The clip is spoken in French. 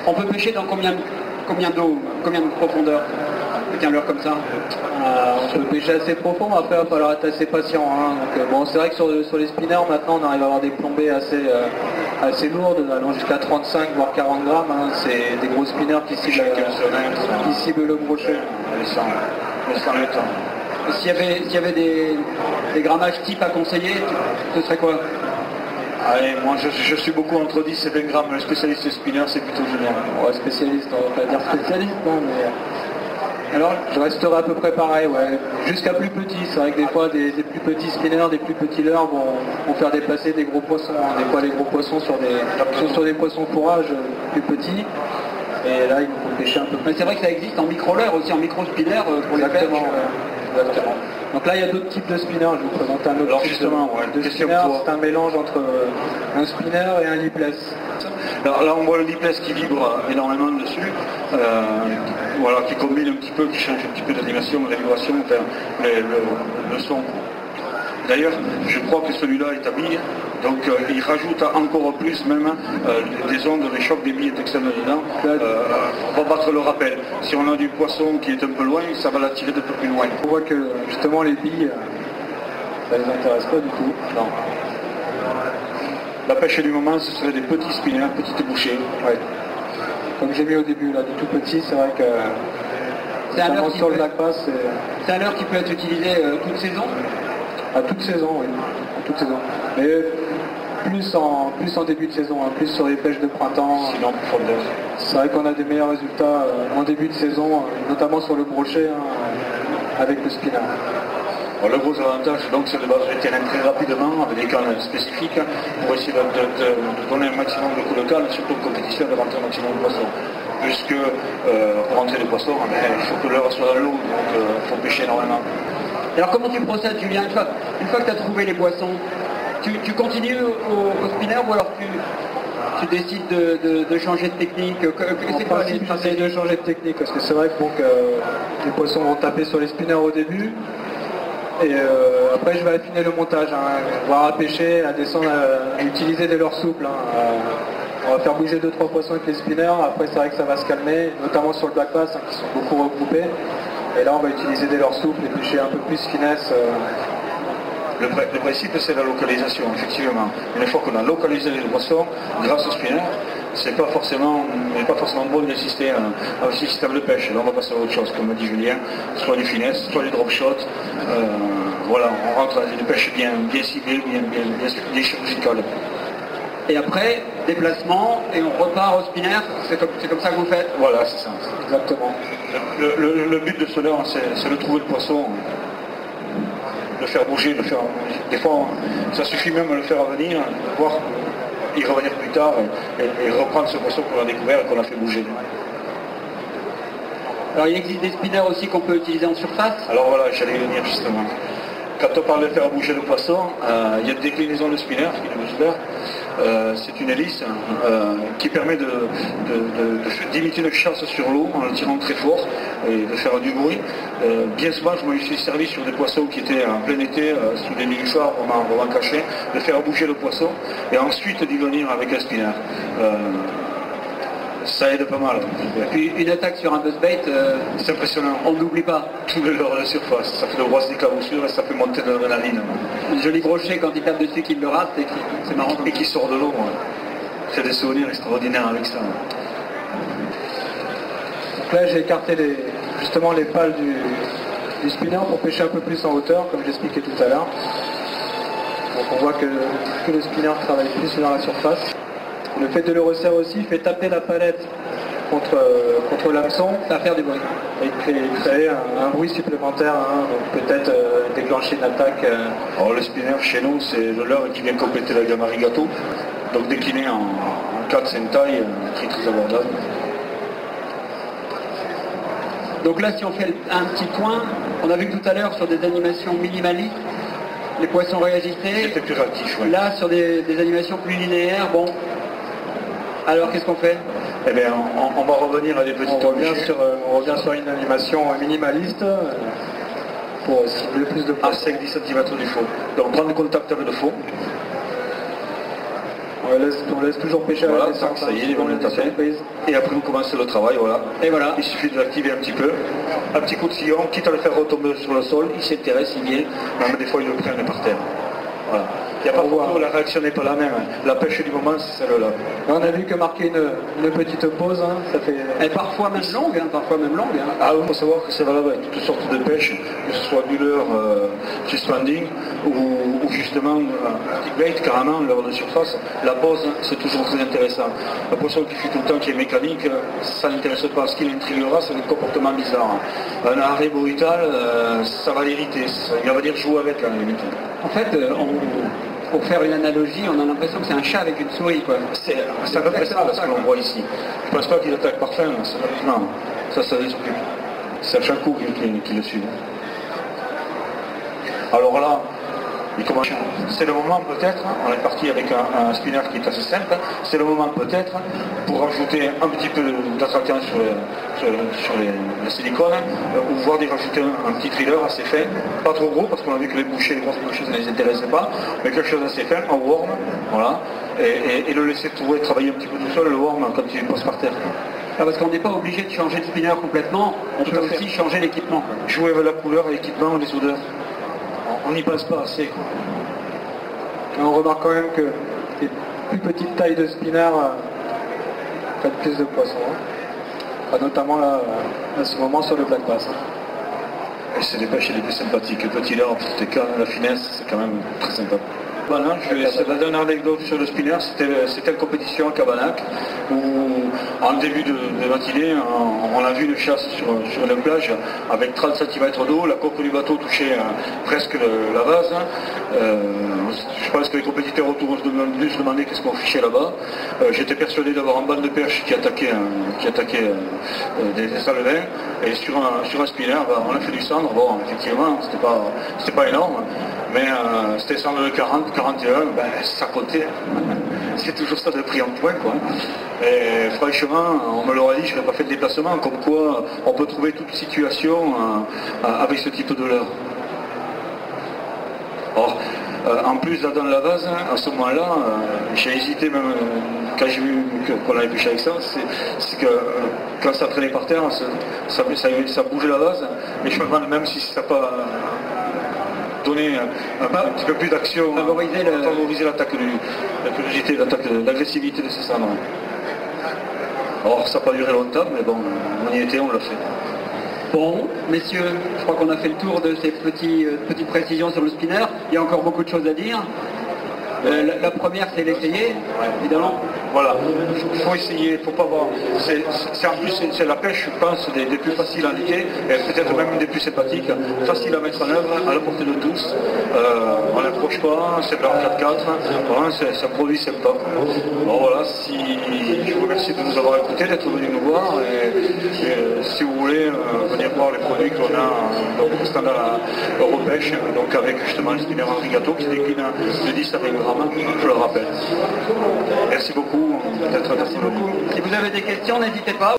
On peut pêcher dans combien d'eau, combien de profondeur? Tiens-leur comme ça. On peut pêcher assez profond, après il va falloir être assez patient. Hein. Donc, bon, c'est vrai que sur les spinners, maintenant, on arrive à avoir des plombées assez lourdes, allant jusqu'à 35 voire 40 grammes. Hein. C'est des gros spinners qui ciblent le brochet. S'il y avait des grammages types à conseiller, ce serait quoi? Allez, moi je suis beaucoup entre 10 et 20 grammes. Le spécialiste spinner, c'est plutôt génial. Ouais, spécialiste, on va pas dire spécialiste, non, mais... Alors, je resterai à peu près pareil, ouais. Jusqu'à plus petit. C'est vrai que des fois, des plus petits spinners, des plus petits leurres vont faire déplacer des gros poissons. Hein. Des fois, les gros poissons sur des poissons fourrage plus petits. Et là, il faut pêcher un peu plus. Mais c'est vrai que ça existe en micro-leurre aussi, en micro-spinner pour les pêches. Exactement. Donc là, il y a d'autres types de spinners. Je vous présente un autre type de spinner. C'est un mélange entre un spinner et un lipless. Alors là, on voit le lipless qui vibre énormément dessus, voilà, qui combine un petit peu, qui change un petit peu d'animation, de vibration, enfin, le son. D'ailleurs, je crois que celui-là est à billes, donc il rajoute encore plus même des ondes, des chocs des billes externes dedans. On va battre le rappel. Si on a du poisson qui est un peu loin, ça va l'attirer de peu plus loin. On voit que justement les billes, ça les intéresse pas du tout. Non. La pêche du moment, ce serait des petits spinners, petites bouchées. Ouais. Comme j'ai mis au début, là, du tout petit, c'est vrai que c'est un leurre sur le black bass. C'est un leurre qui peut être utilisé toute saison? À toute saison, oui. À toute saison. Mais plus en début de saison, hein, plus sur les pêches de printemps. Sinon, c'est vrai qu'on a des meilleurs résultats en début de saison, notamment sur le brochet, hein, avec le spinner. Le gros avantage, donc, c'est de battre les terrains très rapidement avec des cannes spécifiques pour essayer de donner un maximum de coups de canne, surtout en compétition, de rentrer un maximum de poissons. Puisque pour rentrer des poissons, il faut que l'heure soit dans l'eau, donc il faut pêcher énormément. Alors comment tu procèdes, Julien? Une fois que tu as trouvé les poissons, tu continues au spinner ou alors tu décides de changer de technique? C'est quoi j'essaie de changer de technique parce que c'est vrai que les poissons vont taper sur les spinners au début. Et après je vais affiner le montage, hein, voir à pêcher, à descendre, à utiliser des leurres souples. Hein, on va faire bouger 2-3 poissons avec les spinners, après c'est vrai que ça va se calmer, notamment sur le black bass hein, qui sont beaucoup regroupés. Et là on va utiliser des leurres souples et pêcher un peu plus finesse. Le principe c'est la localisation, effectivement. Une fois qu'on a localisé les poissons, grâce au spinner, c'est pas forcément bon d'assister à un système de pêche. Là on va passer à autre chose, comme dit Julien, soit du finesse, soit du drop shot. Voilà, on rentre dans une pêche bien ciblée, bien chirurgicale. Et après, déplacement, et on repart au spinner, c'est comme ça que vous faites? Voilà, c'est ça, exactement. Le but de ce leurre, c'est de trouver le poisson, de faire bouger, des fois, ça suffit même de le faire venir, de voir y revenir plus tard et reprendre ce poisson qu'on a découvert et qu'on a fait bouger. Alors il existe des spinners aussi qu'on peut utiliser en surface? Alors voilà, j'allais y venir justement. Quand on parle de faire bouger le poisson, il y a une déclinaison de spinner, c'est une hélice qui permet d'imiter une chasse sur l'eau en le tirant très fort et de faire du bruit. Bien souvent, je me suis servi sur des poissons qui étaient en plein été, sous des nénuphars vraiment cachés, de faire bouger le poisson et ensuite d'y venir avec un spinner. Ça aide pas mal. Et puis une attaque sur un buzzbait, c'est impressionnant. On n'oublie pas. Tout le leurre de surface, ça fait de grosses déclaboussures et ça fait monter de l'adrénaline. Un joli brochet quand il tape dessus qu'il le rate et c'est marrant. Et qui sort de l'eau. J'ai des souvenirs extraordinaires avec ça. Donc là j'ai écarté justement les pales du spinner pour pêcher un peu plus en hauteur, comme j'expliquais tout à l'heure. Donc on voit que le spinner travaille plus dans la surface. Le fait de le resserrer aussi fait taper la palette contre l'hameçon, ça va faire du bruit. Et créer un bruit supplémentaire, hein, donc peut-être déclencher une attaque. Alors le spinner chez nous, c'est le leurre qui vient compléter la gamme Arigato, donc décliné en 4-5 tailles, très abordable. Donc là, si on fait un petit point, on a vu tout à l'heure sur des animations minimalistes, les poissons réagissaient. C'était plus réactif, oui. Là, sur des animations plus linéaires, bon. Alors, qu'est-ce qu'on fait? Eh bien, on va revenir à des petits on revient sur une animation minimaliste pour cibler plus de poissons. À 5-10 cm du fond. Donc, prendre contact avec le fond. On laisse toujours pêcher à la Voilà, descente. ça y est, on on est tapé. surprise. Et après vous commencez le travail, voilà. Et voilà. Il suffit de l'activer un petit peu. Un petit coup de sillon, quitte à le faire retomber sur le sol, il s'intéresse, il vient, même des fois il le prenne par terre. Voilà. Il n'y a pas photo, la réaction n'est pas la même. La pêche du moment, c'est celle-là. On a vu que marquer une petite pause, hein, ça fait... Et parfois même longue, hein, parfois même longue. Hein. Ah, il faut savoir que c'est valable avec toutes sortes de pêches, que ce soit du leurre suspending ou justement petit bait carrément, leurre de surface. La pause, c'est toujours très intéressant. Le poisson qui fait tout le temps, qui est mécanique, ça n'intéresse pas. Ce qui l'intriguera, c'est le comportement bizarre. Un arrêt brutal, ça va l'irriter. Il va dire jouer avec, à la limite. En fait, pour faire une analogie, on a l'impression que c'est un chat avec une souris, quoi. C'est à peu près ça, ce que l'on voit ici. Je ne pense pas qu'il attaque par fin, non, ça risque plus. C'est à chaque coup qu'il le suit. Alors là, c'est le moment peut-être, on est parti avec un spinner qui est assez simple, c'est le moment peut-être pour rajouter un petit peu d'attractant sur les silicones, ou voire d'y rajouter un petit thriller assez fin, pas trop gros parce qu'on a vu que les grosses bouchées ça ne les intéressait pas, mais quelque chose d'assez fin, un worm, voilà, et le laisser travailler un petit peu tout seul, le worm quand il passe par terre. Ah, parce qu'on n'est pas obligé de changer de spinner complètement, on peut aussi changer l'équipement. Jouer avec la couleur, l'équipement, les odeurs. On n'y passe pas assez, quoi. Et on remarque quand même que les plus petites tailles de spinner prennent plus de poissons. Hein. Enfin, notamment là, à ce moment sur le black bass. Et c'est des pêches les plus sympathiques. Le petit leurre, la finesse, c'est quand même très sympa. Voilà, c'est la dernière anecdote sur le spinner, c'était une compétition à Cabanac où en début de matinée on a vu une chasse sur une plage avec 30 cm d'eau, la coque du bateau touchait presque la vase. Je pense que les compétiteurs autour se demandaient qu'est-ce qu'on fichait là-bas. J'étais persuadé d'avoir un banc de perche qui attaquait des salles de vin, et sur un spinner, on a fait du cendre. Bon, effectivement, c'était pas énorme, mais c'était cendre de 40, 41, ça comptait. C'est toujours ça de prix en point, quoi. Et franchement, on me l'aurait dit, je n'aurais pas fait de déplacement, comme quoi on peut trouver toute situation avec ce type de leurre. Or, en plus, là dans la vase, à ce moment-là, j'ai hésité même, quand j'ai vu qu'on avait pêché avec ça, c'est que quand ça traînait par terre, ça bougeait la vase, et je me demande même si ça n'a pas donné un petit peu plus d'action, favoriser l'attaque la curiosité, l'agressivité de ces cendres. Or, ça n'a pas duré longtemps, mais bon, on y était, on l'a fait. Bon, messieurs, je crois qu'on a fait le tour de ces petites précisions sur le spinner. Il y a encore beaucoup de choses à dire. La première, c'est l'essayer, évidemment. Voilà, il faut essayer, il ne faut pas voir. En plus, c'est la pêche, je pense, des plus faciles à indiquer, et peut-être même des plus sympathiques, facile à mettre en œuvre, à la portée de tous. On n'approche pas, c'est leur 4x4, vraiment, c'est un produit sympa. Bon, voilà, je vous remercie de nous avoir écoutés, d'être venus nous voir, et si vous voulez venir voir les produits qu'on a au standard Europêche, donc avec justement le spinner Henri Gâteau qui se décline de 10 à 20 grammes, je le rappelle. Merci beaucoup. Merci beaucoup. Si vous avez des questions, n'hésitez pas.